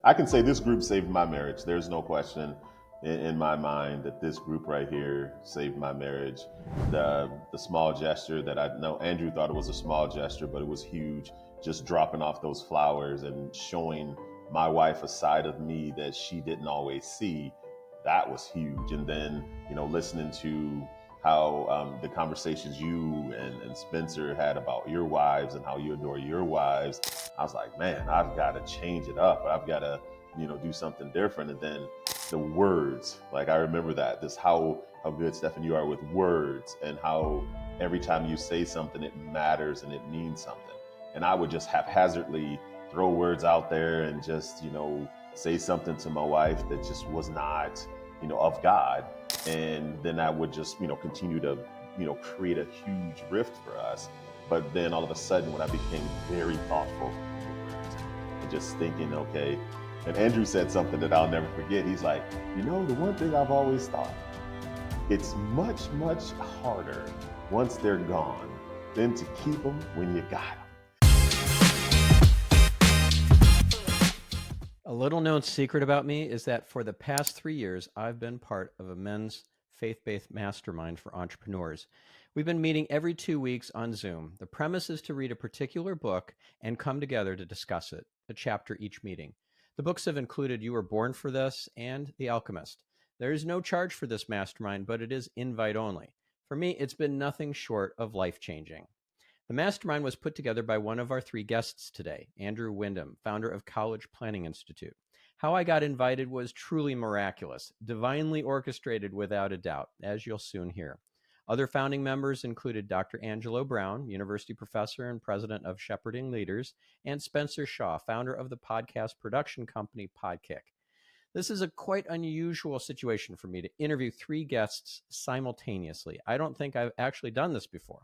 I can say this group saved my marriage. There's no question in my mind that this group right here saved my marriage. The small gesture that I know Andrew thought it was a small gesture, but it was huge. Just dropping off those flowers and showing my wife a side of me that she didn't always see. That was huge. And then, listening to how the conversations you and Spencer had about your wives and how you adore your wives, I was like, man, I've got to change it up. I've got to, do something different. And then the words, like I remember that, this how good, Stephan, you are with words, and how every time you say something, it matters and it means something. And I would just haphazardly throw words out there and just, say something to my wife that just was not, of God. And then I would just, continue to, create a huge rift for us. But then all of a sudden, when I became very thoughtful and just thinking, okay, and Andrew said something that I'll never forget. He's like, the one thing I've always thought, it's much, much harder once they're gone than to keep them when you got them. A little known secret about me is that for the past 3 years, I've been part of a men's faith-based mastermind for entrepreneurs. We've been meeting every 2 weeks on Zoom. The premise is to read a particular book and come together to discuss it, a chapter each meeting. The books have included You Were Born for This and The Alchemist. There is no charge for this mastermind, but it is invite only. For me, it's been nothing short of life-changing. The mastermind was put together by one of our 3 guests today, Andrew Windham, founder of College Planning Institute. How I got invited was truly miraculous, divinely orchestrated without a doubt, as you'll soon hear. Other founding members included Dr. Angelo Brown, university professor and president of Shepherding Leaders, and Spencer Shaw, founder of the podcast production company Podkick. This is a quite unusual situation for me to interview 3 guests simultaneously. I don't think I've actually done this before.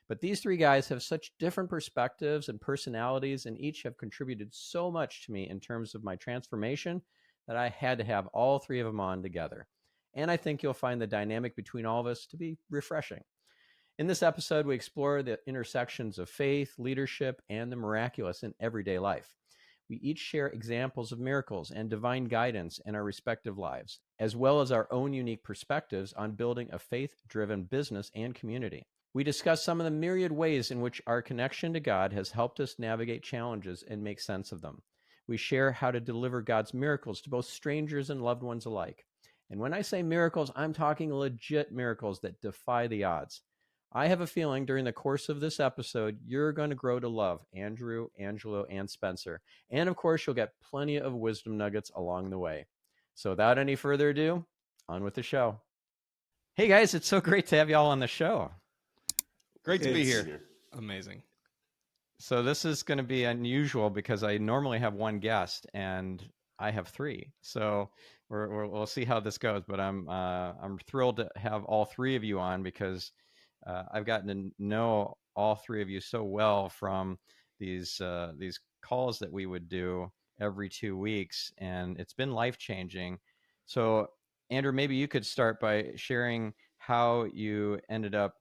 But these 3 guys have such different perspectives and personalities, and each have contributed so much to me in terms of my transformation that I had to have all 3 of them on together. And I think you'll find the dynamic between all of us to be refreshing. In this episode, we explore the intersections of faith, leadership, and the miraculous in everyday life. We each share examples of miracles and divine guidance in our respective lives, as well as our own unique perspectives on building a faith-driven business and community. We discuss some of the myriad ways in which our connection to God has helped us navigate challenges and make sense of them. We share how to deliver God's miracles to both strangers and loved ones alike. And when I say miracles, I'm talking legit miracles that defy the odds. I have a feeling during the course of this episode, you're going to grow to love Andrew, Angelo, and Spencer. And of course, you'll get plenty of wisdom nuggets along the way. So without any further ado, on with the show. Hey guys, it's so great to have you all on the show. Great to be here. Amazing. So this is going to be unusual because I normally have 1 guest and I have 3. So we'll see how this goes. But I'm thrilled to have all 3 of you on because I've gotten to know all 3 of you so well from these calls that we would do every 2 weeks, and it's been life-changing. So Andrew, maybe you could start by sharing how you ended up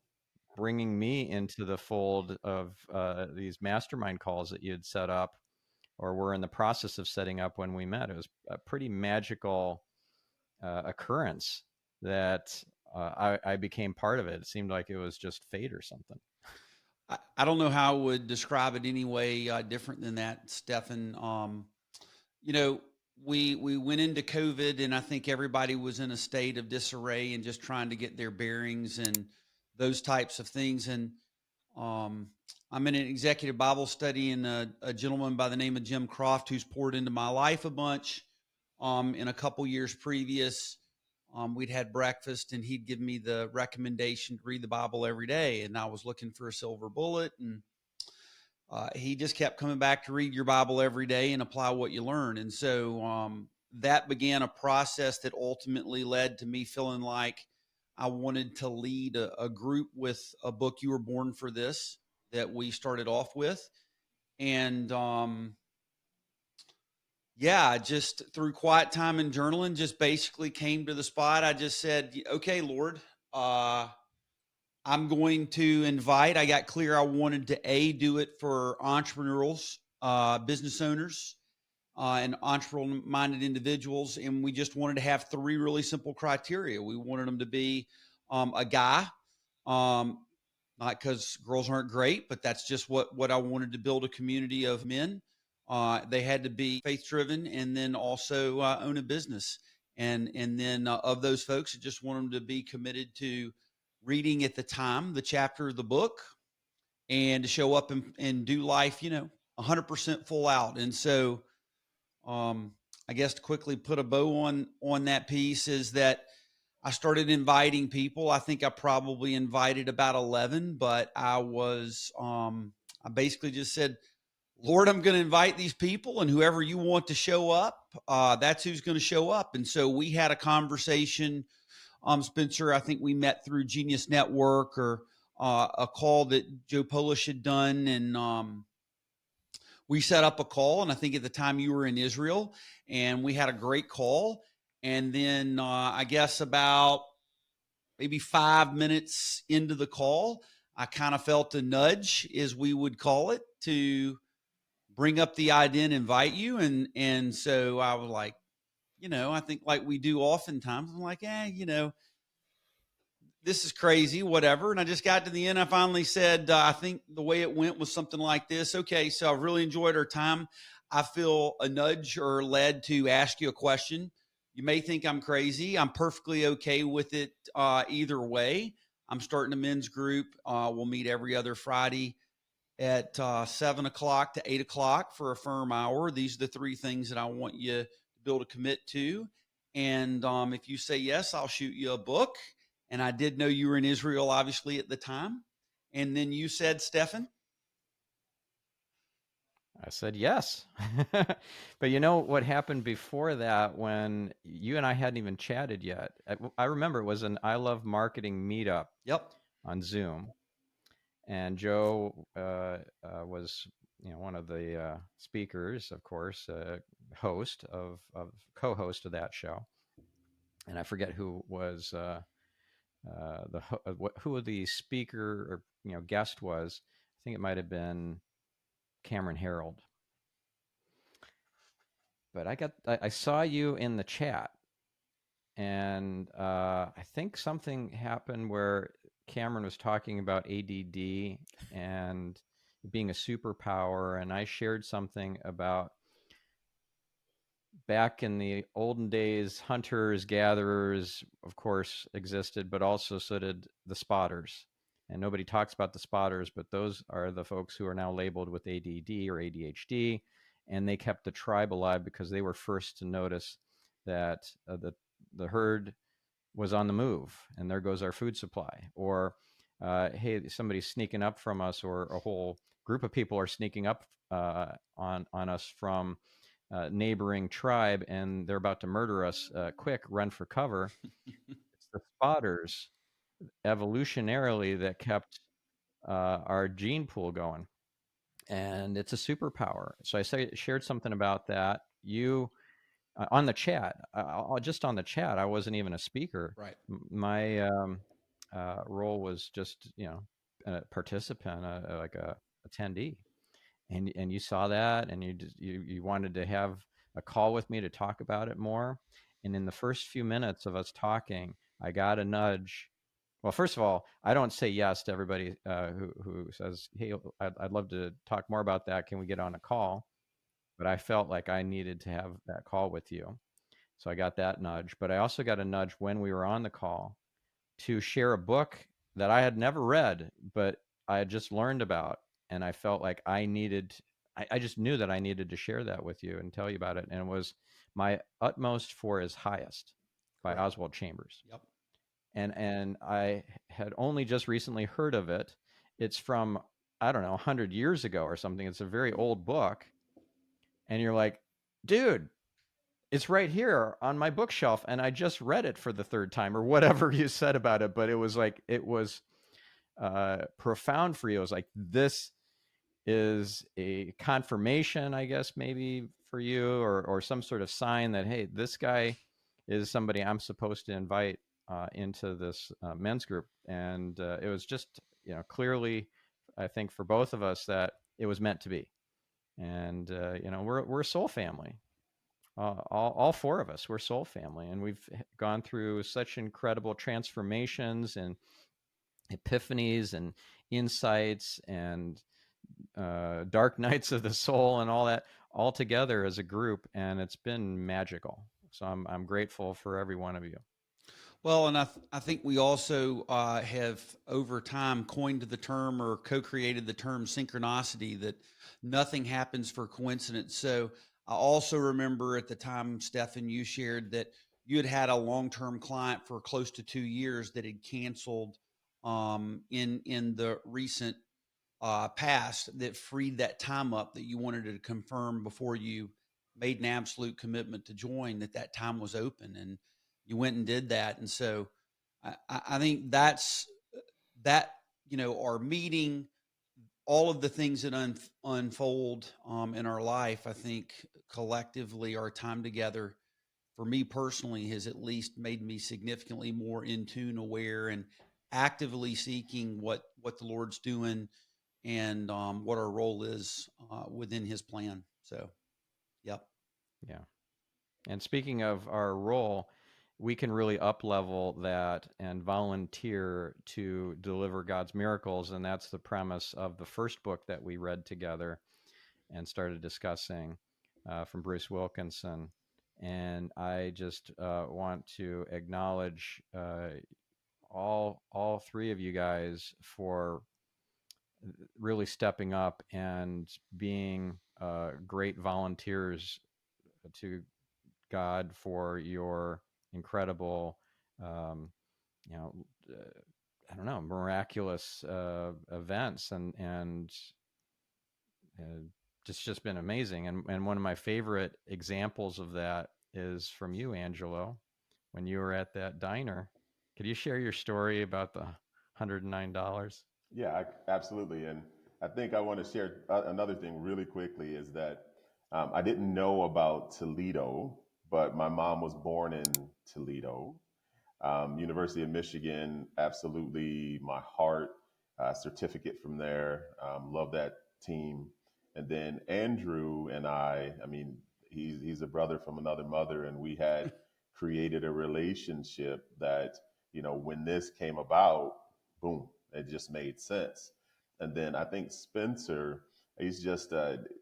bringing me into the fold of these mastermind calls that you had set up or were in the process of setting up when we met. It was a pretty magical occurrence that I became part of it. It seemed like it was just fate or something. I don't know how I would describe it any way different than that, Stephan. We went into COVID, and I think everybody was in a state of disarray and just trying to get their bearings and those types of things. And I'm in an executive Bible study, and a gentleman by the name of Jim Croft, who's poured into my life a bunch in a couple years previous. We'd had breakfast, and he'd give me the recommendation to read the Bible every day. And I was looking for a silver bullet, and he just kept coming back to read your Bible every day and apply what you learn. And so that began a process that ultimately led to me feeling like I wanted to lead a group with a book, You Were Born for This, that we started off with. And just through quiet time and journaling, just basically came to the spot. I just said, okay, Lord, I'm going to invite. I got clear I wanted to do it for entrepreneurs, business owners, and entrepreneurial-minded individuals, and we just wanted to have 3 really simple criteria. We wanted them to be a guy, not because girls aren't great, but that's just what I wanted to build a community of men. They had to be faith-driven, and then also own a business. And then of those folks, I just want them to be committed to reading at the time the chapter of the book, and to show up and do life, 100% full out. And so, I guess to quickly put a bow on that piece is that I started inviting people. I think I probably invited about 11, but I basically just said, Lord, I'm going to invite these people, and whoever you want to show up, that's who's going to show up. And so we had a conversation, Spencer. I think we met through Genius Network, or a call that Joe Polish had done. And we set up a call. And I think at the time you were in Israel, and we had a great call. And then I guess about maybe 5 minutes into the call, I kind of felt a nudge, as we would call it, to bring up the idea and invite you. And so I was like, I think like we do oftentimes, I'm like, this is crazy, whatever. And I just got to the end. I finally said, I think the way it went was something like this. Okay, so I've really enjoyed our time. I feel a nudge or led to ask you a question. You may think I'm crazy. I'm perfectly okay with it either way. I'm starting a men's group. We'll meet every other Friday at 7 o'clock to 8 o'clock for a firm hour. These are the 3 things that I want you to be able to commit to. And if you say yes, I'll shoot you a book. And I did know you were in Israel, obviously, at the time. And then you said, Stephan? I said yes. But you know what happened before that, when you and I hadn't even chatted yet? I remember it was an I Love Marketing meetup. Yep. On Zoom. And Joe was, one of the speakers, of course, host of co-host of that show. And I forget who was who the speaker or guest was. I think it might have been Cameron Harold. But I saw you in the chat, and I think something happened where Cameron was talking about ADD and being a superpower, and I shared something about back in the olden days, hunters, gatherers, of course, existed, but also so did the spotters. And nobody talks about the spotters, but those are the folks who are now labeled with ADD or ADHD, and they kept the tribe alive because they were first to notice that the herd was on the move, and there goes our food supply. Or, hey, somebody's sneaking up from us, or a whole group of people are sneaking up on us from neighboring tribe, and they're about to murder us. Quick, run for cover. It's the spotters, evolutionarily, that kept our gene pool going, and it's a superpower. So I shared something about that. You on the chat, just on the chat, I wasn't even a speaker. Right. My role was just a participant, like a attendee, and you saw that, and you wanted to have a call with me to talk about it more. And in the first few minutes of us talking, I got a nudge. Well, first of all, I don't say yes to everybody who says, "Hey, I'd love to talk more about that. Can we get on a call?" But I felt like I needed to have that call with you. So I got that nudge. But I also got a nudge when we were on the call to share a book that I had never read, but I had just learned about. And I felt like I just knew that I needed to share that with you and tell you about it. And it was My Utmost for His Highest by Correct. Oswald Chambers. Yep. And I had only just recently heard of it. It's from, I don't know, 100 years ago or something. It's a very old book. And you're like, dude, it's right here on my bookshelf, and I just read it for the 3rd time, or whatever you said about it. But it was like, it was profound for you. It was like, this is a confirmation, I guess, maybe for you, or some sort of sign that, hey, this guy is somebody I'm supposed to invite into this men's group. And it was just, clearly, I think for both of us, that it was meant to be. And we're a soul family. all four of us, we're soul family, and we've gone through such incredible transformations and epiphanies and insights and dark nights of the soul and all that all together as a group, and it's been magical. So I'm grateful for every one of you. Well, and I think we also have over time coined the term or co-created the term synchronicity, that nothing happens for coincidence. So I also remember at the time, Stephan, you shared that you had a long-term client for close to 2 years that had canceled in the recent past, that freed that time up that you wanted to confirm before you made an absolute commitment to join, that time was open, and you went and did that. And so I think that's that, our meeting, all of the things that unfold in our life, I think collectively our time together, for me personally, has at least made me significantly more in tune, aware, and actively seeking what the Lord's doing, and what our role is within his plan. So, yep. Yeah. And speaking of our role, we can really up level that and volunteer to deliver God's miracles. And that's the premise of the first book that we read together and started discussing from Bruce Wilkinson. And I just want to acknowledge all three of you guys for really stepping up and being great volunteers to God for your incredible, um, you know, I don't know, miraculous events, and just been amazing. And one of my favorite examples of that is from you, Angelo, when you were at that diner. Could you share your story about the $109? Yeah, absolutely. And I think I want to share another thing really quickly is that I didn't know about Toledo, but my mom was born in Toledo. University of Michigan, absolutely my heart. Certificate from there. Love that team. And then Andrew and I mean, he's a brother from another mother, and we had created a relationship that, when this came about, boom, it just made sense. And then I think Spencer, he's just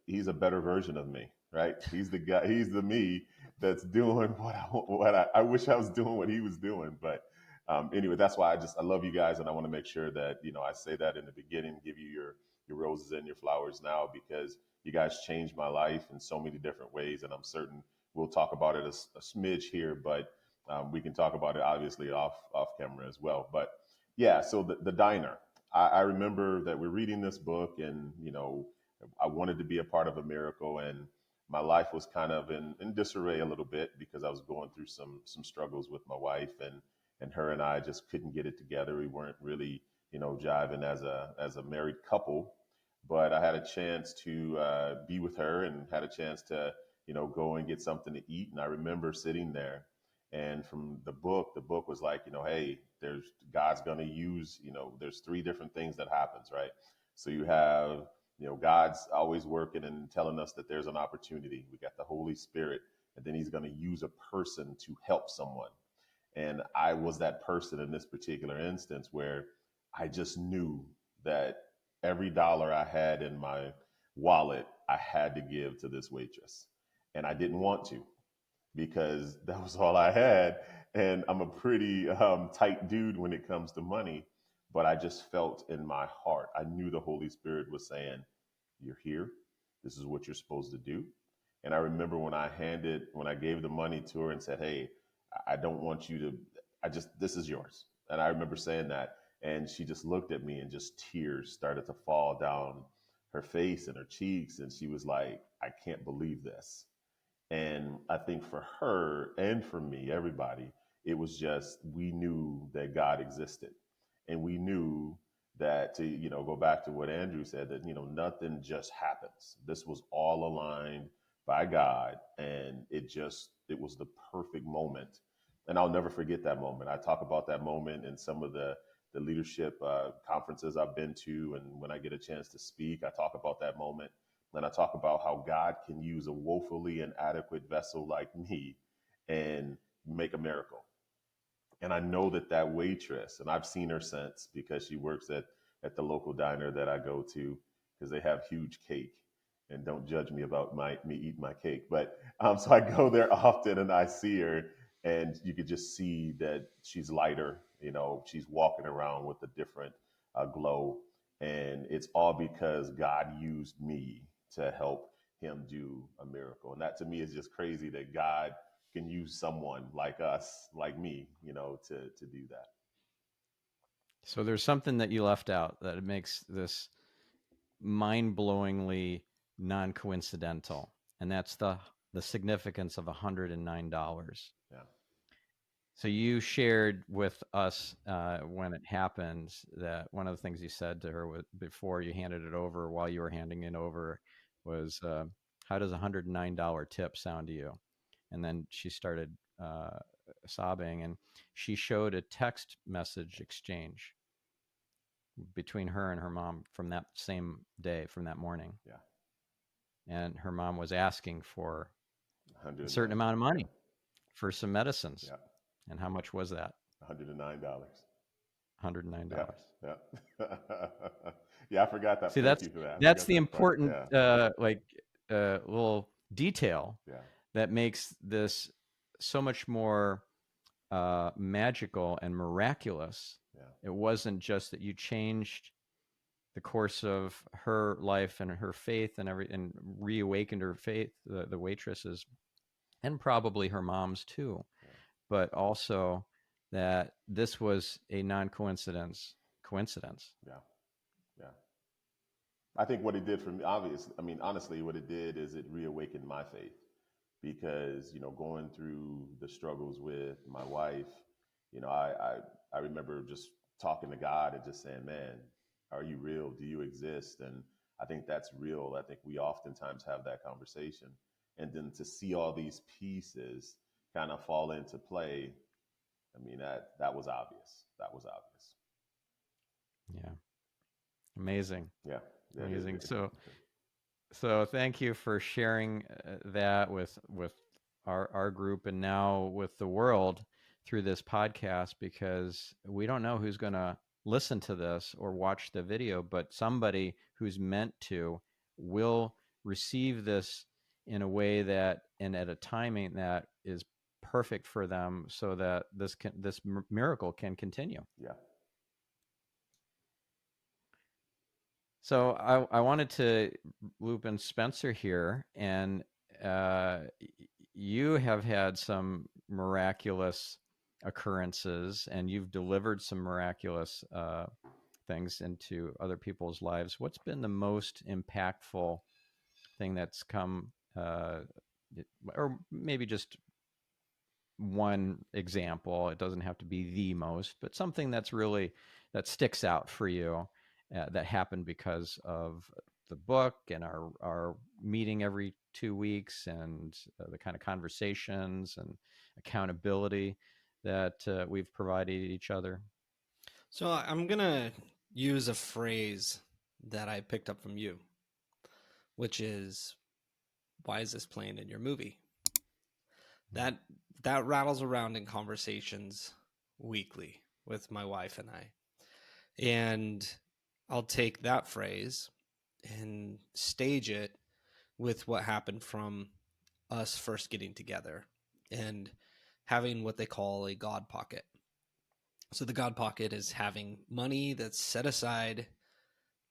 he's a better version of me, right? He's the guy, he's the me that's doing what I wish I was doing what he was doing. But anyway, that's why I love you guys, and I want to make sure that I say that in the beginning, give you your roses and your flowers now, because you guys changed my life in so many different ways, and I'm certain we'll talk about it a smidge here, but we can talk about it obviously off camera as well. But yeah, so the diner. I remember that we're reading this book, and I wanted to be a part of a miracle, and my life was kind of in disarray a little bit because I was going through some struggles with my wife, and her and I just couldn't get it together. We weren't really jiving as a married couple, but I had a chance to be with her and had a chance to go and get something to eat. And I remember sitting there, and from the book was like, hey, there's God's going to use, there's three different things that happens, right? So you have, God's always working and telling us that there's an opportunity. We got the Holy Spirit, and then he's going to use a person to help someone. And I was that person in this particular instance where I just knew that every dollar I had in my wallet, I had to give to this waitress. And I didn't want to, because that was all I had. And I'm a pretty tight dude when it comes to money. But I just felt in my heart, I knew the Holy Spirit was saying, you're here. This is what you're supposed to do. And I remember when I gave the money to her and said, hey, I don't want you to, this is yours. And I remember saying that. And she just looked at me, and just tears started to fall down her face and her cheeks. And she was like, I can't believe this. And I think for her and for me, everybody, it was just, we knew that God existed. And we knew that, to, go back to what Andrew said, that, nothing just happens. This was all aligned by God. And it was the perfect moment. And I'll never forget that moment. I talk about that moment in some of the leadership conferences I've been to. And when I get a chance to speak, I talk about that moment. And I talk about how God can use a woefully inadequate vessel like me and make a miracle. And I know that that waitress, and I've seen her since because she works at the local diner that I go to because they have huge cake. And don't judge me about me eating my cake. But so I go there often and I see her, and you could just see that she's lighter. You know, she's walking around with a different glow. And it's all because God used me to help him do a miracle. And that to me is just crazy that God can use someone like us, like me, you know, to do that. So there's something that you left out that makes this mind-blowingly non-coincidental, and that's the significance of $109. Yeah. So you shared with us when it happened that one of the things you said to her before you handed it over, while you were handing it over, was, "How does $109 tip sound to you?" And then she started sobbing, and she showed a text message exchange between her and her mom from that same day, from that morning. Yeah. And her mom was asking for a certain 109. amount of money Yeah. for some medicines. Yeah. And how much was that? $109. $109. Yeah. Yeah. Yeah, I forgot that. See, Thank you for that. I that's forgot the that part. important little detail Yeah. that makes this so much more magical and miraculous. Yeah. It wasn't just that you changed the course of her life and her faith and reawakened her faith, the waitresses, and probably her mom's too, Yeah. but also that this was a coincidence. Yeah. Yeah. I think what it did for me, honestly, what it did is it reawakened my faith because, you know, going through the struggles with my wife, you know, I remember just talking to God and just saying, man, are you real? Do you exist? And I think that's real. I think we oftentimes have that conversation. And then to see all these pieces kind of fall into play, I mean, that was obvious. That was obvious. Yeah. Amazing. Yeah. Yeah, it is. Amazing. So thank you for sharing that with our group and now with the world through this podcast, because we don't know who's going to listen to this or watch the video, but somebody who's meant to will receive this in a way that and at a timing that is perfect for them, so that this miracle can continue. Yeah. So I wanted to loop in Spencer here, and you have had some miraculous occurrences, and you've delivered some miraculous things into other people's lives. What's been the most impactful thing that's come, or maybe just one example? It doesn't have to be the most, but something that's really that sticks out for you that happened because of the book and our meeting every 2 weeks and the kind of conversations and accountability that we've provided each other. So I'm going to use a phrase that I picked up from you, which is, why is this playing in your movie? That rattles around in conversations weekly with my wife and I. And I'll take that phrase and stage it with what happened from us first getting together and having what they call a God pocket. So the God pocket is having money that's set aside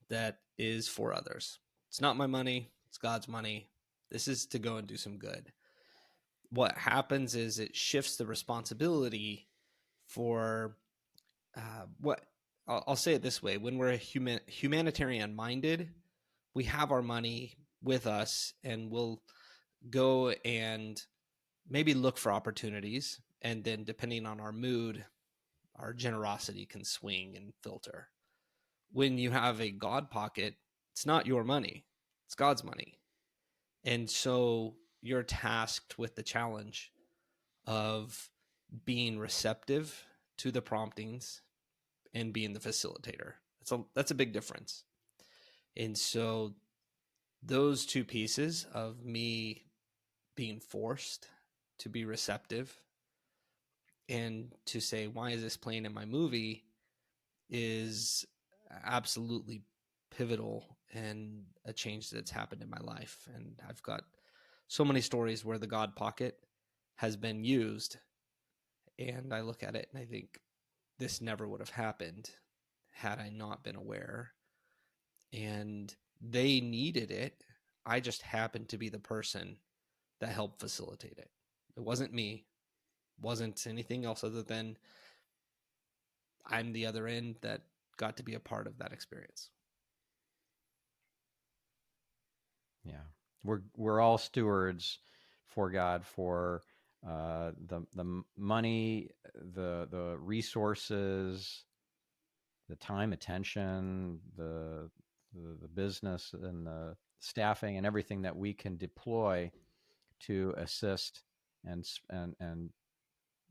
that is for others. It's not my money, it's God's money. This is to go and do some good. What happens is it shifts the responsibility for what I'll say it this way. When we're humanitarian minded, we have our money with us and we'll go and maybe look for opportunities. And then depending on our mood, our generosity can swing and filter. When you have a God pocket, it's not your money, it's God's money. And so you're tasked with the challenge of being receptive to the promptings and being the facilitator. That's a big difference. And so those two pieces of me being forced to be receptive and to say, why is this playing in my movie, is absolutely pivotal and a change that's happened in my life. And I've got so many stories where the God pocket has been used, and I look at it and I think this never would have happened had I not been aware. And they needed it. I just happened to be the person that helped facilitate it. It wasn't me, wasn't anything else other than I'm the other end that got to be a part of that experience. Yeah, we're all stewards for God for the money, the resources, the time, attention, the business, and the staffing, and everything that we can deploy to assist and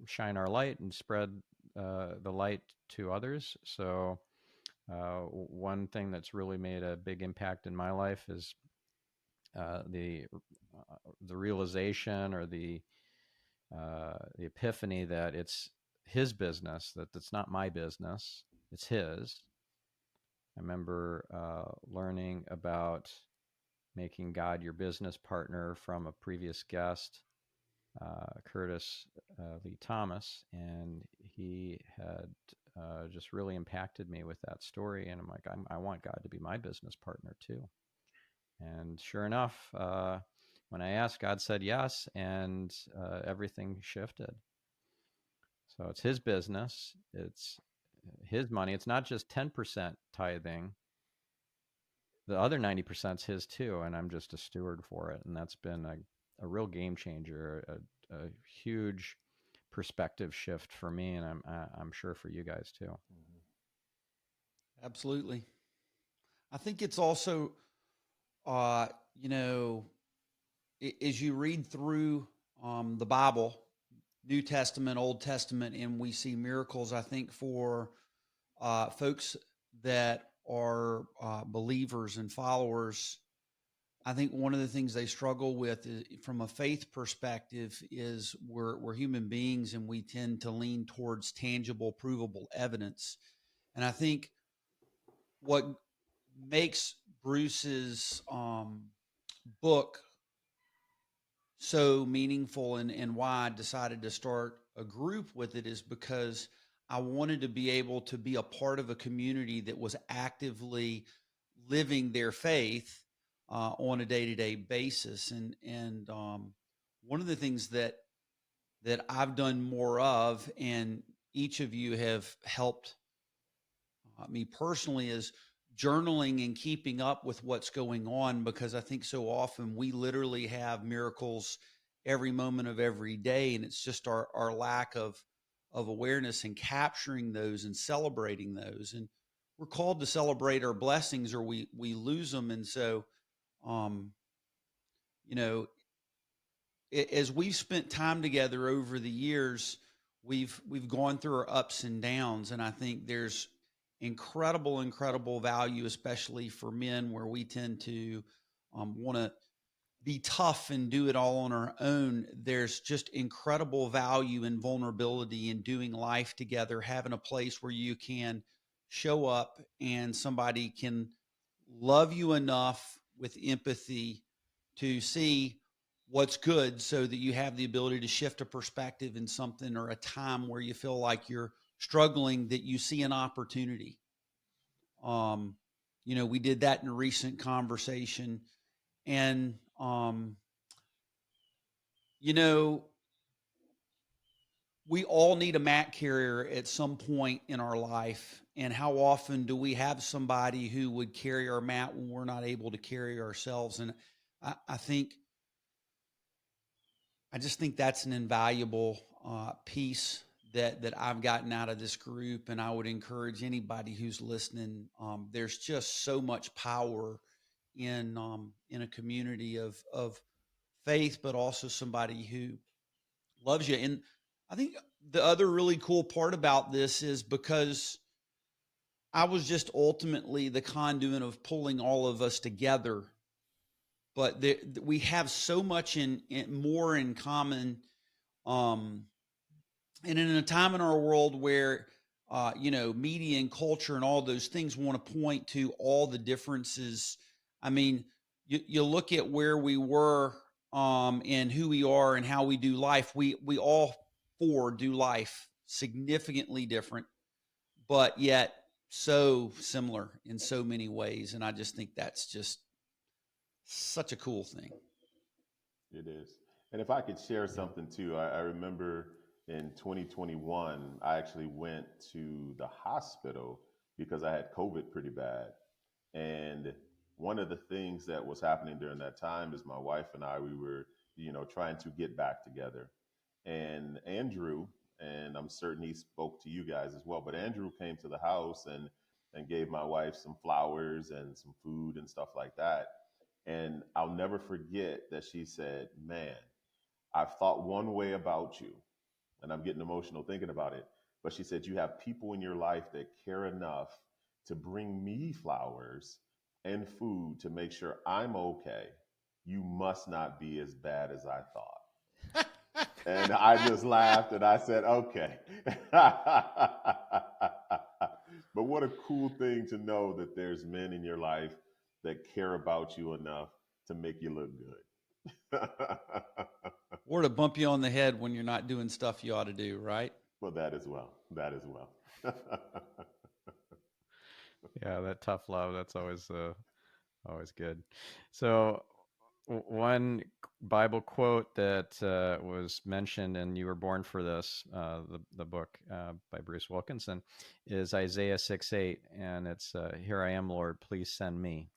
shine our light and spread the light to others. So one thing that's really made a big impact in my life is the realization, or the epiphany, that it's his business, that it's not my business, it's his. I remember learning about making God your business partner from a previous guest, Curtis Lee Thomas, and he had just really impacted me with that story. And I'm like, I want God to be my business partner too. And sure enough, when I asked, God said yes, and everything shifted. So it's his business. It's his money. It's not just 10% tithing. The other 90% is his too, and I'm just a steward for it. And that's been a real game changer, a huge perspective shift for me, and I'm sure for you guys too. Absolutely. I think it's also, you know, as you read through the Bible, New Testament, Old Testament, and we see miracles, I think for folks that are believers and followers, I think one of the things they struggle with is, from a faith perspective, is we're human beings and we tend to lean towards tangible, provable evidence. And I think what makes Bruce's book so meaningful, and why I decided to start a group with it, is because I wanted to be able to be a part of a community that was actively living their faith on a day-to-day basis. And one of the things that I've done more of, and each of you have helped me personally, is journaling and keeping up with what's going on, because I think so often we literally have miracles every moment of every day, and it's just our lack of awareness and capturing those and celebrating those. And we're called to celebrate our blessings, or we lose them. And so you know, as we've spent time together over the years, we've gone through our ups and downs, and I think there's incredible value, especially for men, where we tend to want to be tough and do it all on our own. There's just incredible value and vulnerability in doing life together, having a place where you can show up and somebody can love you enough with empathy to see what's good, so that you have the ability to shift a perspective in something, or a time where you feel like you're struggling, that you see an opportunity. We did that in a recent conversation. And we all need a mat carrier at some point in our life. And how often do we have somebody who would carry our mat when we're not able to carry ourselves? And I just think that's an invaluable piece that I've gotten out of this group. And I would encourage anybody who's listening. There's just so much power in a community of faith, but also somebody who loves you. And I think the other really cool part about this is, because I was just ultimately the conduit of pulling all of us together but we have so much more in common. And in a time in our world where, media and culture and all those things want to point to all the differences. I mean, you look at where we were, and who we are and how we do life. We all four do life significantly different, but yet so similar in so many ways. And I just think that's just such a cool thing. It is. And if I could share something too, I remember in 2021, I actually went to the hospital because I had COVID pretty bad. And one of the things that was happening during that time is my wife and I, we were, trying to get back together. And Andrew, and I'm certain he spoke to you guys as well, but Andrew came to the house and gave my wife some flowers and some food and stuff like that. And I'll never forget that she said, "Man, I've thought one way about you," and I'm getting emotional thinking about it. But she said, "You have people in your life that care enough to bring me flowers and food to make sure I'm okay. You must not be as bad as I thought." And I just laughed and I said, "Okay." But what a cool thing to know that there's men in your life that care about you enough to make you look good. Or to bump you on the head when you're not doing stuff you ought to do, right? Well, that as well. That as well. Yeah, that tough love, that's always good. So one Bible quote that was mentioned, and you were born for this, the book by Bruce Wilkinson, is Isaiah 6:8, and it's, "Here I am, Lord, please send me."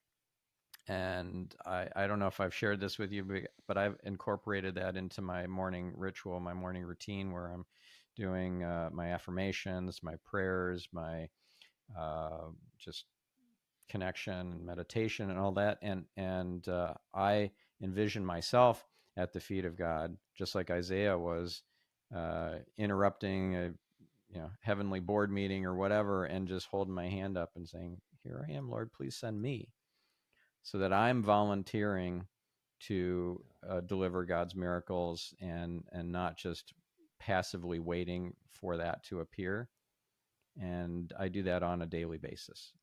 And I don't know if I've shared this with you, but I've incorporated that into my morning ritual, my morning routine, where I'm doing my affirmations, my prayers, my just connection and meditation and all that. And I envision myself at the feet of God, just like Isaiah was, interrupting a heavenly board meeting or whatever, and just holding my hand up and saying, "Here I am, Lord, please send me," so that I'm volunteering to deliver God's miracles, and not just passively waiting for that to appear. And I do that on a daily basis.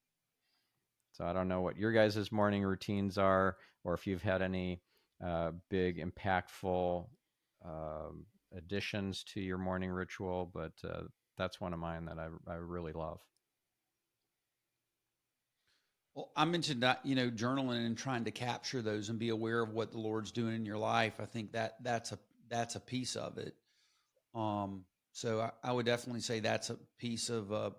So I don't know what your guys' morning routines are, or if you've had any big, impactful additions to your morning ritual, but that's one of mine that I really love. Well, I mentioned that, journaling and trying to capture those and be aware of what the Lord's doing in your life. I think that's a piece of it. So I would definitely say that's a piece of a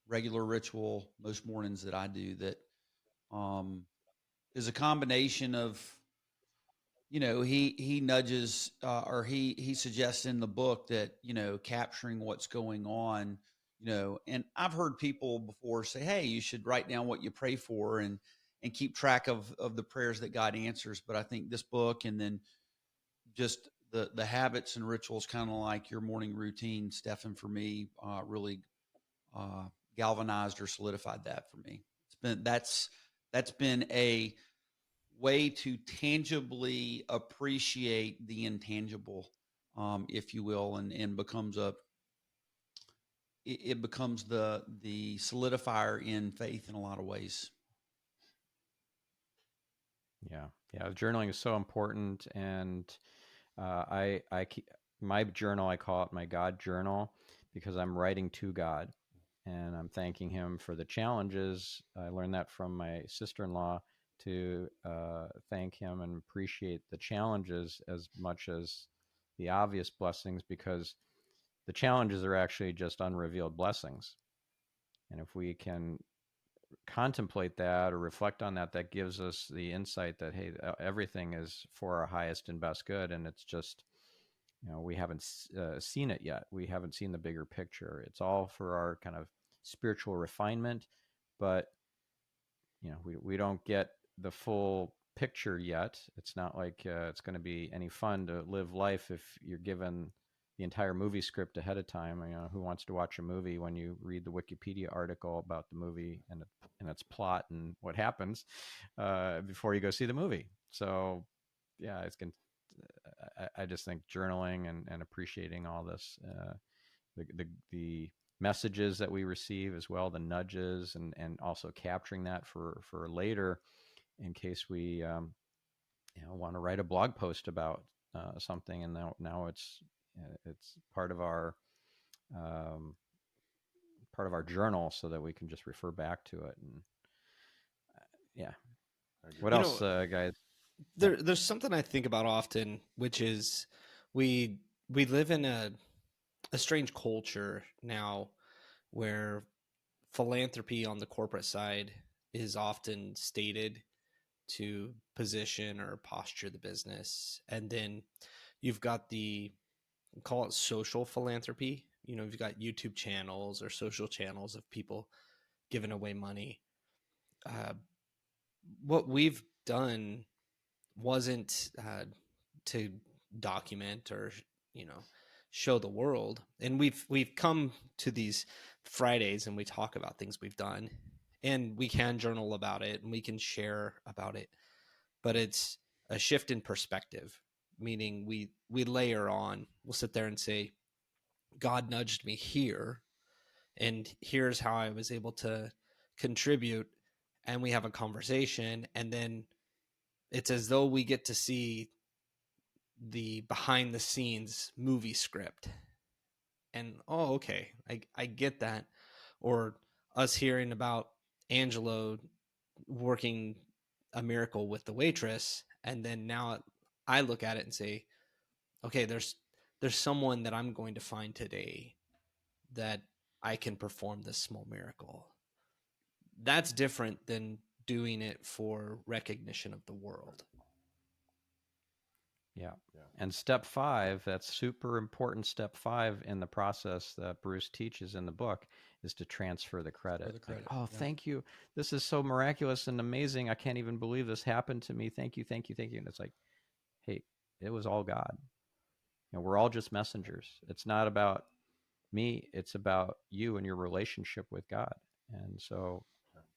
regular ritual most mornings that I do, that is a combination of, he nudges, or he suggests in the book that, capturing what's going on, and I've heard people before say, "Hey, you should write down what you pray for and keep track of the prayers that God answers." But I think this book, and then just the habits and rituals, kind of like your morning routine, Stephan, for me, really galvanized or solidified that for me. That's been a way to tangibly appreciate the intangible, if you will, and becomes it becomes the solidifier in faith in a lot of ways. Yeah, journaling is so important, and I keep my journal. I call it my God journal, because I'm writing to God, and I'm thanking Him for the challenges. I learned that from my sister-in-law, to thank Him and appreciate the challenges as much as the obvious blessings, because the challenges are actually just unrevealed blessings. And if we can contemplate that or reflect on that, that gives us the insight that, hey, everything is for our highest and best good. And it's just, we haven't seen it yet. We haven't seen the bigger picture. It's all for our kind of spiritual refinement, but we don't get the full picture yet. It's not like it's going to be any fun to live life if you're given the entire movie script ahead of time. Who wants to watch a movie when you read the Wikipedia article about the movie and its plot and what happens before you go see the movie? So yeah, I just think journaling and appreciating all this, the messages that we receive as well, the nudges, and also capturing that for later in case we want to write a blog post about something, and now it's part of our journal, so that we can just refer back to it. And yeah, what You else, know, guys? there's something I think about often, which is we live in a strange culture now where philanthropy on the corporate side is often stated to position or posture the business. And then you've got call it social philanthropy. You know, you've got YouTube channels or social channels of people giving away money. Uh, what we've done wasn't to document or, you know, show the world. And we've come to these Fridays and we talk about things we've done, and we can journal about it and we can share about it, but it's a shift in perspective, meaning we layer on. We'll sit there and say, God nudged me here, and here's how I was able to contribute. And we have a conversation, and then it's as though we get to see the behind the scenes movie script. And oh, okay, I get that. Or us hearing about Angelo working a miracle with the waitress, and then now I look at it and say, okay, there's someone that I'm going to find today that I can perform this small miracle. That's different than doing it for recognition of the world. Yeah. And step 5, that's super important. Step 5 in the process that Bruce teaches in the book is to transfer the credit. Like, oh, yeah. Thank you. This is so miraculous and amazing. I can't even believe this happened to me. Thank you, thank you, thank you. And it's like, hey, it was all God. You know, we're all just messengers. It's not about me. It's about you and your relationship with God. And so,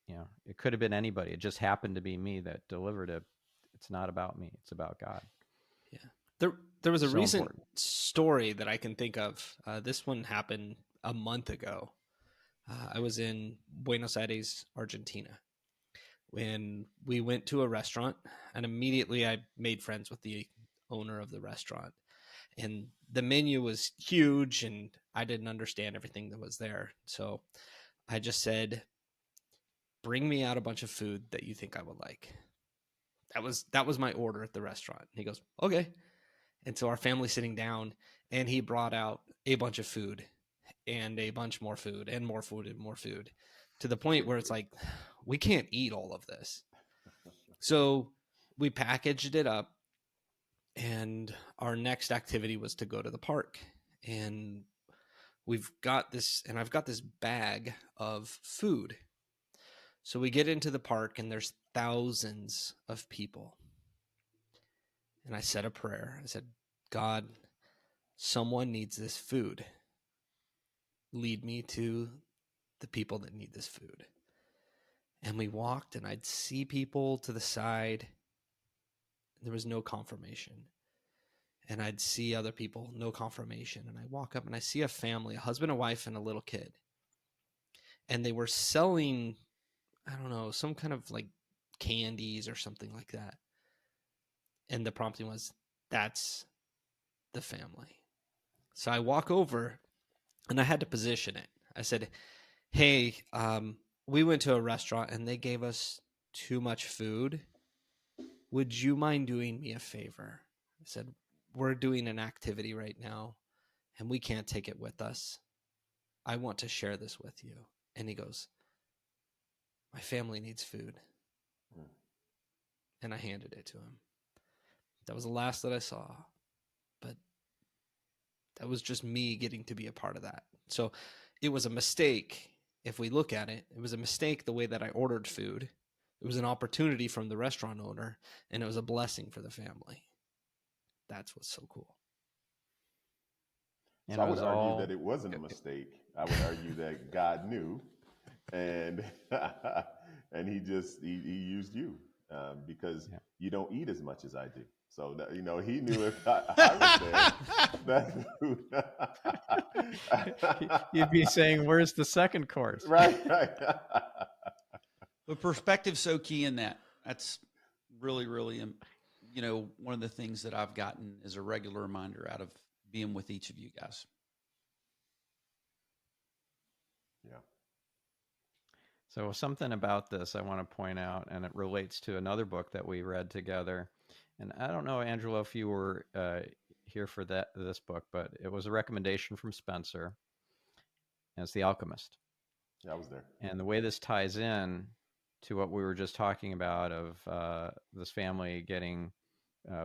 you know, it could have been anybody. It just happened to be me that delivered it. It's not about me. It's about God. Yeah. There was a So recent important story that I can think of. This one happened a month ago. I was in Buenos Aires, Argentina, when we went to a restaurant, and immediately I made friends with the owner of the restaurant. And the menu was huge, and I didn't understand everything that was there. So I just said, bring me out a bunch of food that you think I would like. That was my order at the restaurant. He goes, okay. And so our family's sitting down, and he brought out a bunch of food and a bunch more food and more food and more food, to the point where it's like, we can't eat all of this. So we packaged it up, and our next activity was to go to the park. And I've got this bag of food. So we get into the park, and there's thousands of people. And I said a prayer. I said, God, someone needs this food. Lead me to the people that need this food. And we walked, and I'd see people to the side. There was no confirmation. And I'd see other people, no confirmation. And I walk up, and I see a family, a husband, a wife, and a little kid. And they were selling, I don't know, some kind of like candies or something like that. And the prompting was, that's the family. So I walk over, and I had to position it. I said, hey, we went to a restaurant, and they gave us too much food. Would you mind doing me a favor? I said, we're doing an activity right now, and we can't take it with us. I want to share this with you. And he goes, my family needs food. And I handed it to him. That was the last that I saw. But that was just me getting to be a part of that. So it was a mistake. If we look at it, it was a mistake the way that I ordered food. It was an opportunity from the restaurant owner, and it was a blessing for the family. That's what's so cool. So I would argue that it wasn't a mistake. I would argue that God knew, and and he used you. because Yeah. you don't eat as much as I do. So that, he knew if I was there, You'd be saying, "Where's the second course?" right. But perspective's so key in that. That's really, really, one of the things that I've gotten is a regular reminder out of being with each of you guys. Yeah. So something about this I want to point out, and it relates to another book that we read together. And I don't know, Angelo, if you were here for this book, but it was a recommendation from Spencer, and it's The Alchemist. Yeah, I was there. And the way this ties in to what we were just talking about of this family getting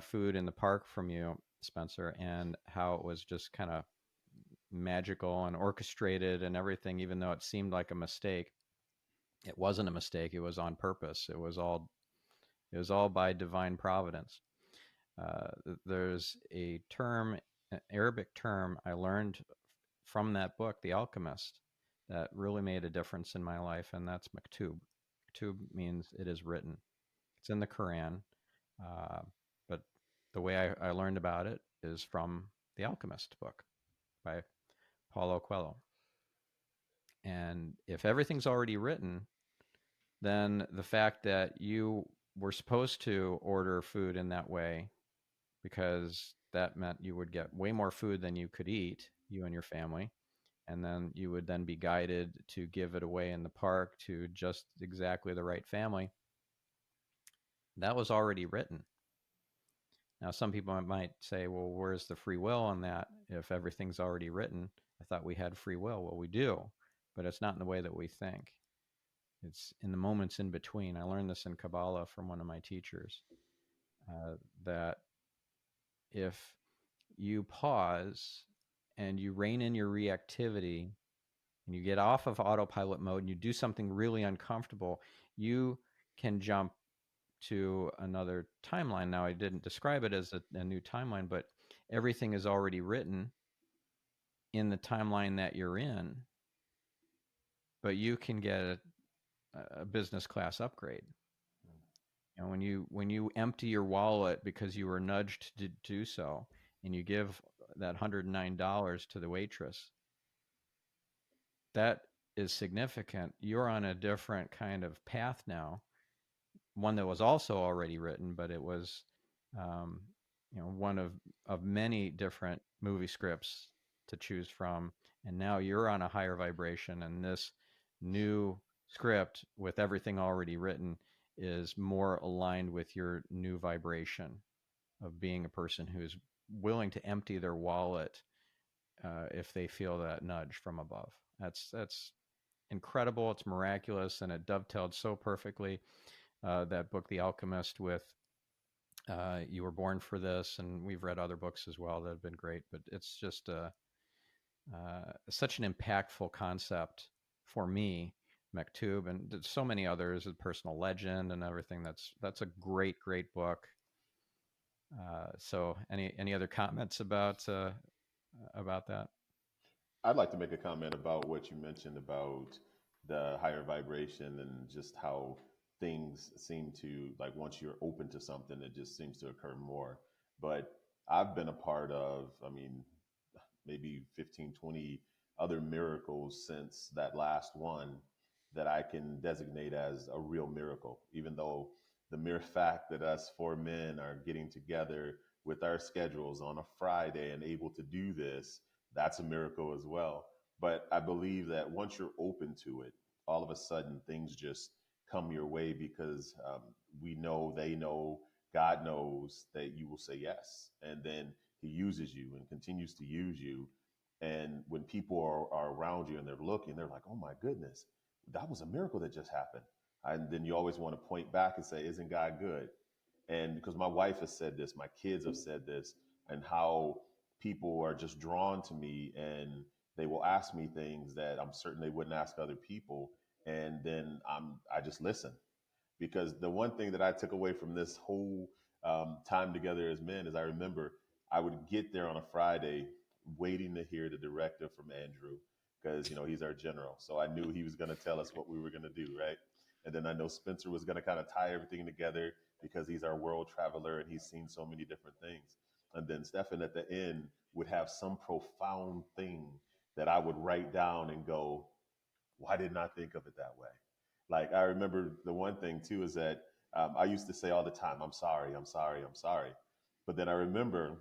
food in the park from you, Spencer, and how it was just kind of magical and orchestrated and everything, even though it seemed like a mistake. It wasn't a mistake. It was on purpose. It was all by divine providence. There's a term, an Arabic term I learned from that book, The Alchemist, that really made a difference in my life, and that's maktub. Maktub means it is written. It's in the Quran, but the way I learned about it is from The Alchemist book by Paulo Coelho. And if everything's already written, then the fact that you were supposed to order food in that way, because that meant you would get way more food than you could eat, you and your family, and then you would then be guided to give it away in the park to just exactly the right family, that was already written. Now, some people might say, well, where's the free will on that if everything's already written? I thought we had free will. Well, we do, but it's not in the way that we think. It's in the moments in between. I learned this in Kabbalah from one of my teachers, that if you pause and you rein in your reactivity and you get off of autopilot mode and you do something really uncomfortable, you can jump to another timeline. Now, I didn't describe it as a new timeline, but everything is already written in the timeline that you're in, but you can get a business class upgrade. And when you empty your wallet because you were nudged to do so, and you give that $109 to the waitress, that is significant. You're on a different kind of path now, one that was also already written, but it was one of many different movie scripts to choose from, and now you're on a higher vibration, and this new script with everything already written is more aligned with your new vibration of being a person who's willing to empty their wallet if they feel that nudge from above. That's incredible. It's miraculous, and it dovetailed so perfectly, that book, The Alchemist, with You Were Born for This, and we've read other books as well that have been great. But it's just such an impactful concept for me, Maktub, and so many others, A Personal Legend and everything. That's a great book. So any other comments about that? I'd like to make a comment about what you mentioned about the higher vibration and just how things seem to, like, once you're open to something, it just seems to occur more. But I've been a part of, I mean, maybe 15, 20 other miracles since that last one that I can designate as a real miracle, even though the mere fact that us four men are getting together with our schedules on a Friday and able to do this, that's a miracle as well. But I believe that once you're open to it, all of a sudden things just come your way because we know, they know, God knows that you will say yes. And then he uses you and continues to use you. And when people are around you and they're looking, they're like, oh my goodness, that was a miracle that just happened. And then you always want to point back and say, isn't God good? And because my wife has said this, my kids have said this, and how people are just drawn to me and they will ask me things that I'm certain they wouldn't ask other people. And then I just listen, because the one thing that I took away from this whole time together as men is I remember I would get there on a Friday waiting to hear the directive from Andrew, because he's our general. So I knew he was going to tell us what we were going to do, right? And then I know Spencer was going to kind of tie everything together because he's our world traveler and he's seen so many different things. And then Stephan at the end would have some profound thing that I would write down and go, why didn't I think of it that way? Like, I remember the one thing too is that I used to say all the time, I'm sorry, I'm sorry, I'm sorry. But then I remember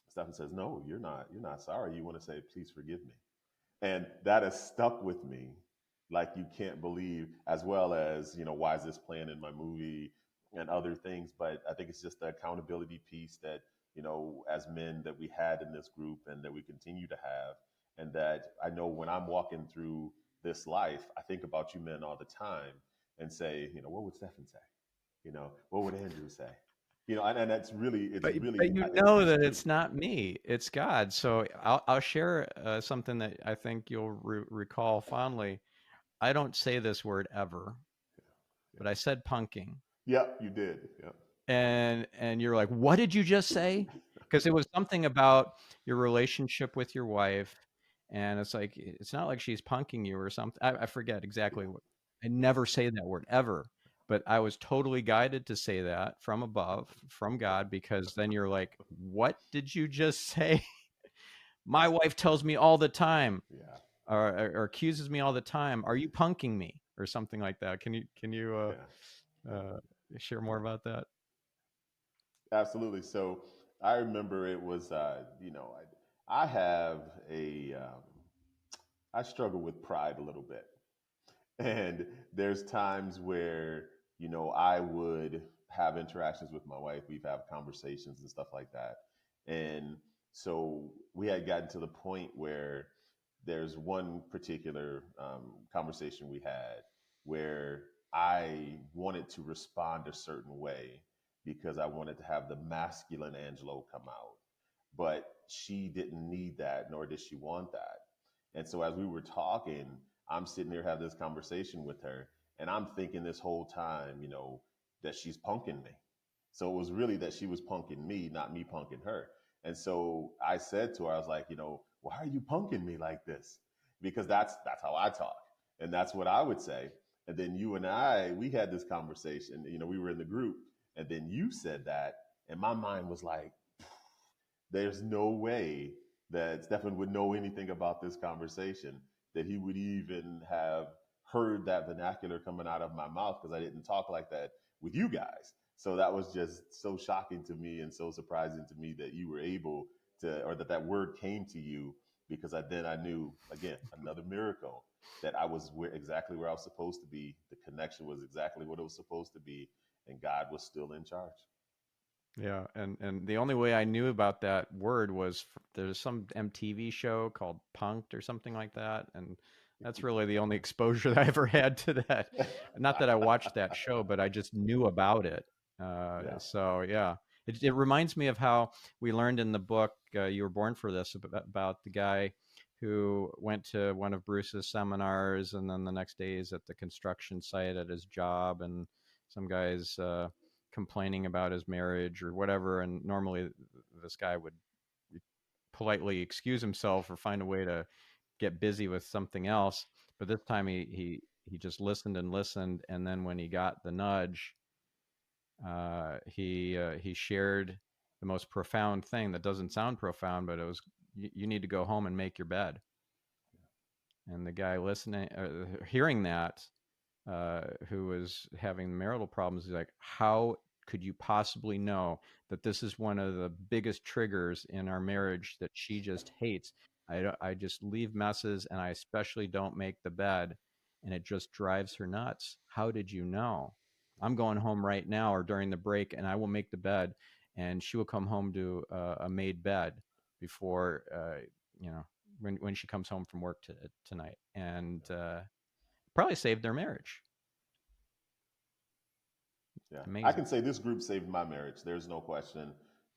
Stephan says, no, you're not sorry. You want to say, please forgive me. And that has stuck with me like you can't believe, as well as, why is this playing in my movie and other things. But I think it's just the accountability piece that, as men that we had in this group and that we continue to have. And that I know when I'm walking through this life, I think about you men all the time and say, what would Stephan say? What would Andrew say? And that's really, But really, you know it's that true. it's not me; it's God. So I'll share something that I think you'll recall fondly. I don't say this word ever, Yeah. but I said punking, Yep, you did. Yep. and you're like, "What did you just say?" Because it was something about your relationship with your wife, and it's like it's not like she's punking you or something. I forget exactly what. I never say that word ever, but I was totally guided to say that from above, from God, because then you're like, "What did you just say?" My wife tells me all the time, Yeah. or accuses me all the time. Are you punking me or something like that? Can you Yeah. uh, share more about that? Absolutely. So I remember it was, I have I struggle with pride a little bit. And there's times where, I would have interactions with my wife. We've had conversations and stuff like that. And so we had gotten to the point where there's one particular conversation we had where I wanted to respond a certain way because I wanted to have the masculine Angelo come out. But she didn't need that, nor did she want that. And so as we were talking, I'm sitting there having this conversation with her, and I'm thinking this whole time, that she's punking me. So it was really that she was punking me, not me punking her. And so I said to her, I was like, why are you punking me like this? Because that's how I talk, and that's what I would say. And then you and I, we had this conversation. We were in the group, and then you said that, and my mind was like, there's no way that Stephan would know anything about this conversation, that he would even have heard that vernacular coming out of my mouth because I didn't talk like that with you guys. So that was just so shocking to me and so surprising to me that you were able to, or that word came to you, because then I knew, again, another miracle, that I was exactly where I was supposed to be. The connection was exactly what it was supposed to be, and God was still in charge. Yeah, and the only way I knew about that word was there's some MTV show called Punked or something like that, and that's really the only exposure that I ever had to that. Not that I watched that show, but I just knew about it. Yeah. So yeah, it reminds me of how we learned in the book "You Were Born for This" about the guy who went to one of Bruce's seminars, and then the next day he's at the construction site at his job, and some guys. Complaining about his marriage or whatever, and normally this guy would politely excuse himself or find a way to get busy with something else. But this time he just listened and listened, and then when he got the nudge, he shared the most profound thing that doesn't sound profound, but it was, you need to go home and make your bed. And the guy listening, hearing that, who was having marital problems, he's like, how could you possibly know that this is one of the biggest triggers in our marriage that she just hates? I just leave messes, and I especially don't make the bed, and it just drives her nuts. How did you know? I'm going home right now or during the break, and I will make the bed, and she will come home to a made bed before, when she comes home from work tonight, and probably saved their marriage. Yeah, I Amazing. can say this group saved my marriage. There's no question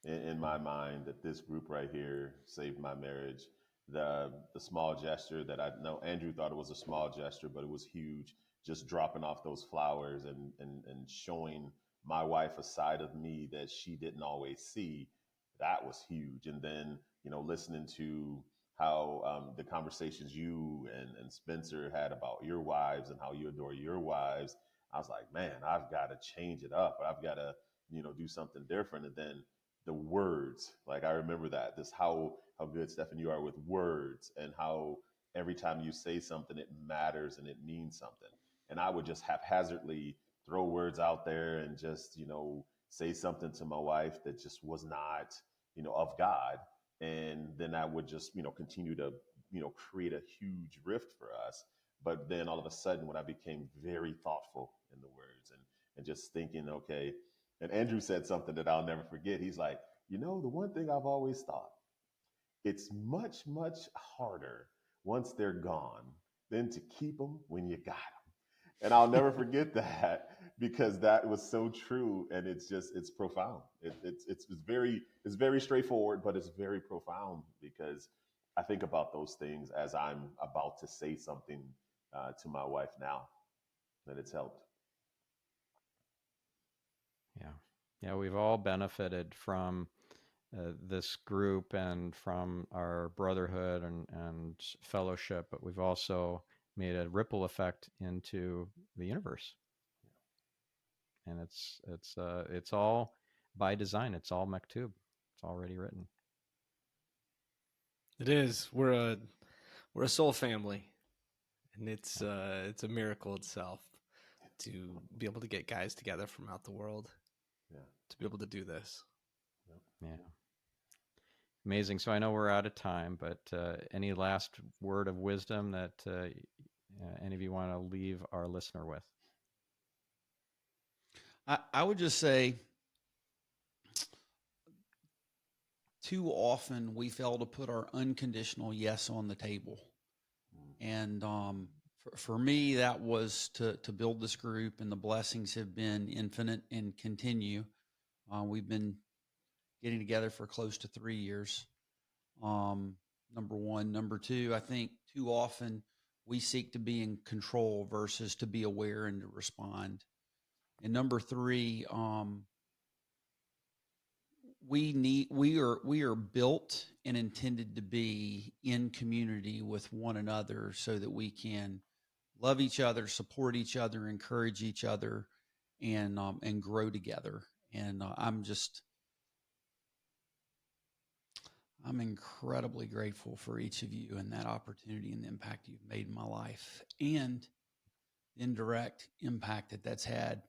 in my mind that this group right here saved my marriage. The small gesture that I know Andrew thought it was a small gesture, but it was huge. Just dropping off those flowers and showing my wife a side of me that she didn't always see. That was huge. And then listening to how the conversations you and Spencer had about your wives and how you adore your wives, I was like, man, I've got to change it up. I've got to, do something different. And then the words, like I remember that, this how good, Stephan, you are with words, and how every time you say something, it matters and it means something. And I would just haphazardly throw words out there and just, say something to my wife that just was not, of God. And then I would just, continue to, create a huge rift for us. But then all of a sudden, when I became very thoughtful in the words, and just thinking, okay, and Andrew said something that I'll never forget. He's like, the one thing I've always thought, it's much, much harder once they're gone than to keep them when you got them. And I'll never forget that, because that was so true. And it's profound. It's very straightforward, but it's very profound, because I think about those things as I'm about to say something to my wife now, and it's helped. Yeah. Yeah. We've all benefited from this group and from our brotherhood and fellowship, but we've also made a ripple effect into the universe. And it's all by design. It's all maktub. It's already written. It is. We're a soul family, and it's a miracle itself to be able to get guys together from out the world, to be able to do this. Yeah. Amazing. So I know we're out of time, but any last word of wisdom that any of you want to leave our listener with? I would just say, too often we fail to put our unconditional yes on the table. And for me, that was to build this group, and the blessings have been infinite and continue. We've been getting together for close to 3 years. Number one. Number two, I think too often we seek to be in control versus to be aware and to respond. And number three, we are built and intended to be in community with one another so that we can love each other, support each other, encourage each other, and grow together. And I'm incredibly grateful for each of you and that opportunity and the impact you've made in my life, and the indirect impact that that's had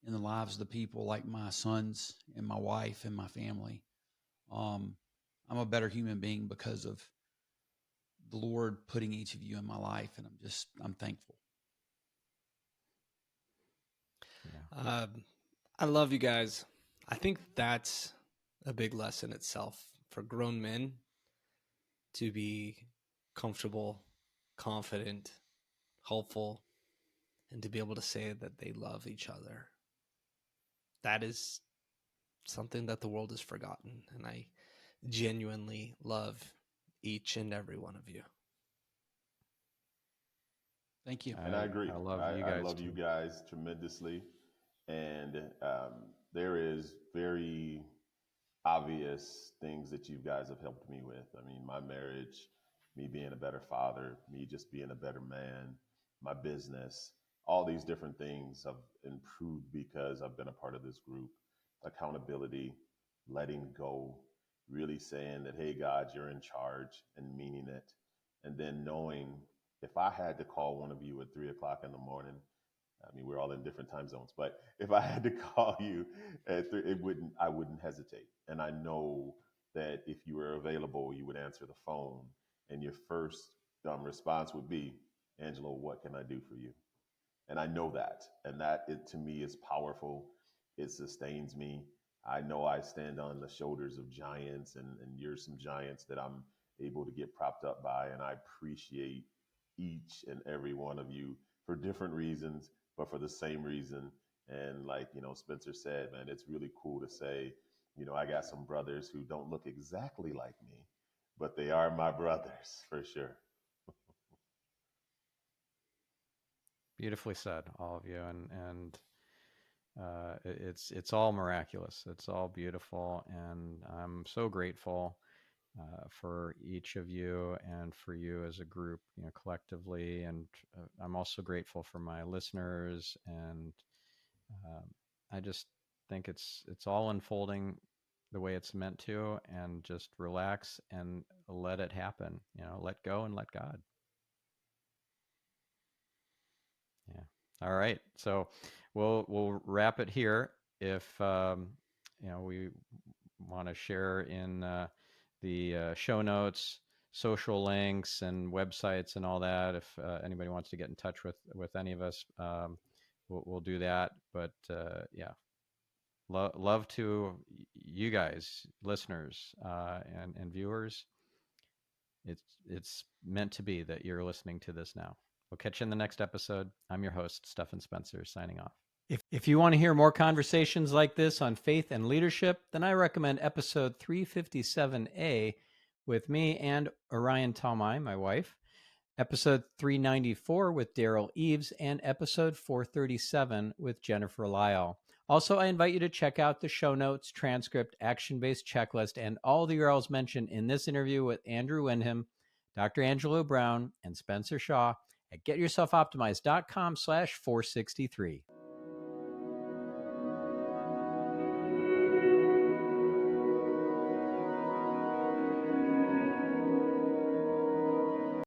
in the lives of the people like my sons and my wife and my family. I'm a better human being because of the Lord putting each of you in my life, and I'm thankful. Yeah. I love you guys. I think that's a big lesson itself for grown men to be comfortable, confident, hopeful, and to be able to say that they love each other. That is something that the world has forgotten, and I genuinely love each and every one of you. Thank you. And I agree. I love you guys. I love you guys tremendously. And there is very obvious things that you guys have helped me with. I mean, my marriage, me being a better father, me just being a better man, my business, all these different things have improved because I've been a part of this group. Accountability, letting go, really saying that, hey, God, you're in charge, and meaning it. And then knowing if I had to call one of you at 3 o'clock in the morning, I mean, we're all in different time zones, but if I had to call you at 3, I wouldn't hesitate. And I know that if you were available, you would answer the phone, and your first response would be, Angelo, what can I do for you? And I know that, and that to me is powerful. It sustains me. I know I stand on the shoulders of giants, and you're some giants that I'm able to get propped up by. And I appreciate each and every one of you for different reasons, but for the same reason. And like, Spencer said, man, it's really cool to say, I got some brothers who don't look exactly like me, but they are my brothers for sure. Beautifully said, all of you, and it's all miraculous. It's all beautiful, and I'm so grateful for each of you and for you as a group, collectively. And I'm also grateful for my listeners and I just think it's all unfolding the way it's meant to, and just relax and let it happen. Let go and let God. Yeah. All right. So we'll wrap it here. If we want to share in the show notes, social links, and websites and all that. If anybody wants to get in touch with any of us, we'll do that. But yeah, love to you guys, listeners and viewers. It's meant to be that you're listening to this now. We'll catch you in the next episode. I'm your host, Stephan Spencer, signing off. If you want to hear more conversations like this on faith and leadership, then I recommend episode 357A with me and Orion Talmai, my wife, episode 394 with Daryl Eves, and episode 437 with Jennifer Lyle. Also, I invite you to check out the show notes, transcript, action-based checklist, and all the URLs mentioned in this interview with Andrew Windham, Dr. Angelo Brown, and Spencer Shaw at getyourselfoptimized.com/463.